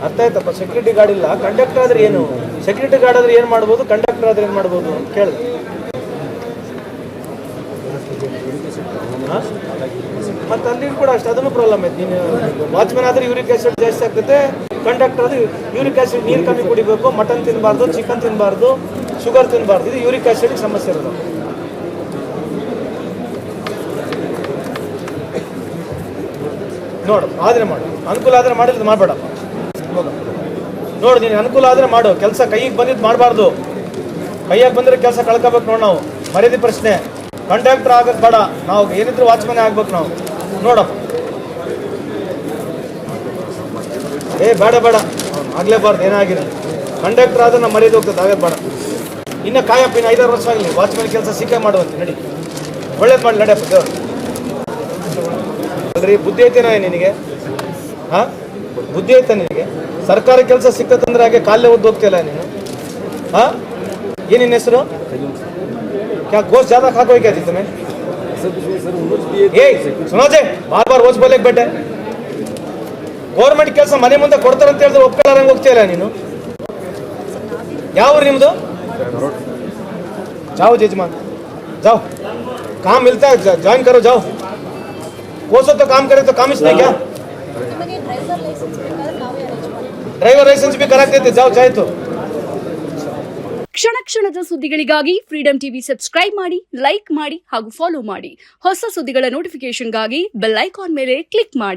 ಅರ್ಥ ಆಯ್ತಪ್ಪ. Security guard ಇಲ್ಲ, ಕಂಡಕ್ಟರ್ ಆದ್ರೆ ಏನು, ಸೆಕ್ಯೂರಿಟಿ ಗಾರ್ಡ್ ಆದ್ರೆ ಏನು ಮಾಡ್ಬೋದು, ಕಂಡಕ್ಟರ್ ಆದ್ರೆ ಏನು ಮಾಡ್ಬೋದು ಅಂತ ಕೇಳಿದೆ. ಮತ್ತೆ ಅಲ್ಲಿ ಕೂಡ ಅಷ್ಟು ಅದನ್ನು ಪ್ರಾಬ್ಲಮ್ ಐತೆ. ನೀನು ವಾಚ್ಮನ್ ಆದರೆ ಯೂರಿಕ್ ಆಸಿಡ್ ಜಾಸ್ತಿ ಆಗ್ತದೆ, ಕಂಡಕ್ಟರ್ ಆದರೆ ಯೂರಿಕ್ ಆಸಿಡ್ ನೀರು ಕಮ್ಮಿ ಕುಡಿಬೇಕು, ಮಟನ್ ತಿನ್ನಬಾರ್ದು, ಚಿಕನ್ ತಿನ್ನಬಾರ್ದು, ಶುಗರ್ ತಿನ್ನಬಾರ್ದು. ಇದು ಯೂರಿಕ್ ಆಸಿಡ್ಗೆ ಸಮಸ್ಯೆ ಇರೋದು. ನೋಡು, ಆದರೆ ಮಾಡು, ಅನುಕೂಲ ಆದರೆ ಮಾಡಿದ್ರೆ ಮಾಡಬೇಡಪ್ಪ. ನೋಡು, ನೀನು ಅನುಕೂಲ ಆದರೆ ಮಾಡು. ಕೆಲಸ ಕೈಗೆ ಬಂದಿದ್ದು ಮಾಡಬಾರ್ದು. ಕೈಯಾಗಿ ಬಂದರೆ ಕೆಲಸ ಕಳ್ಕೋಬೇಕು. ನೋಡಿ, ನಾವು ಮರ್ಯಾದೆ ಪ್ರಶ್ನೆ. ಕಂಡಕ್ಟರ್ ಆಗೋದು ಬೇಡ, ನಾವು ಏನಿದ್ರು ವಾಚ್ಮನ್ ಆಗ್ಬೇಕು ನಾವು. ನೋಡಪ್ಪ, ಬೇಡ ಬೇಡ ಆಗಲೇಬಾರ್ದು, ಏನಾಗಿರಲಿ. ಕಂಡಕ್ಟರ್ ಆದ್ರೆ ನಾವು ಮರ್ಯಾದೆ ಹೋಗ್ತದೆ, ಆಗೋದು ಬೇಡ. ಇನ್ನು ಕಾಯಪ್ಪ, ಇನ್ನು 5-6 ವರ್ಷ ಆಗಲಿ ವಾಚ್ಮನ್ ಕೆಲಸ ಸಿಕ್ಕೇ ಮಾಡುವಂತೆ. ನಡಿ, ಒಳ್ಳೇದು ಮಾಡಿ ನಡಿಯಪ್ಪ ದೇವ್ರು. ಅಲ್ರಿ, ಬುದ್ಧಿ ಐತೇನ ನಿನಗೆ? ಹಾಂ, ಬುದ್ಧಿ ಐತ ನಿನಗೆ? ಸರ್ಕಾರಿ ಕೆಲಸ ಸಿಕ್ಕತ್ತಂದ್ರೆ ಹಾಗೆ ಕಾಲೇ ಓದ್ದು ಹೋಗ್ತಿಲ್ಲ ನೀನು. ಹಾಂ, ಏನು ನಿನ್ನ ಹೆಸರು? क्या गोश्त ज्यादा खा कोई क्या थी तुम्हें? ए सुनो जे, बार रोज बोले बेटे. गवर्नमेंट ಕೆಲಸ ಮನೆ ಮುಂದೆ ಕೊಡ್ತಾರೆ ಅಂತ ಹೇಳಿದ್ರೆ ಒಪ್ಕೊಳ್ಳಾರಂಗೆ ಹೋಗ್ತಿಲ್ಲ ನೀನು. ಯಾವ ಊರು ನಿಮ್ಮದು? जाओ जजमान, जाओ, काम मिलता है, ज्वाइन करो, जाओ. कोसो तो काम करे तो काम इसने क्या? ड्राइवर लाइसेंस भी करा देते, जाओ चाहे तो. ಕ್ಷಣ ಕ್ಷಣದ ಸುದ್ದಿಗಳಿಗಾಗಿ ಫ್ರೀಡಂ ಟಿವಿ ಸಬ್ಸ್ಕ್ರೈಬ್ ಮಾಡಿ, ಲೈಕ್ ಮಾಡಿ ಹಾಗೂ ಫಾಲೋ ಮಾಡಿ. ಹೊಸ ಸುದ್ದಿಗಳ ನೋಟಿಫಿಕೇಶನ್ಗಾಗಿ ಬೆಲ್ ಐಕಾನ್ ಮೇಲೆ ಕ್ಲಿಕ್ ಮಾಡಿ.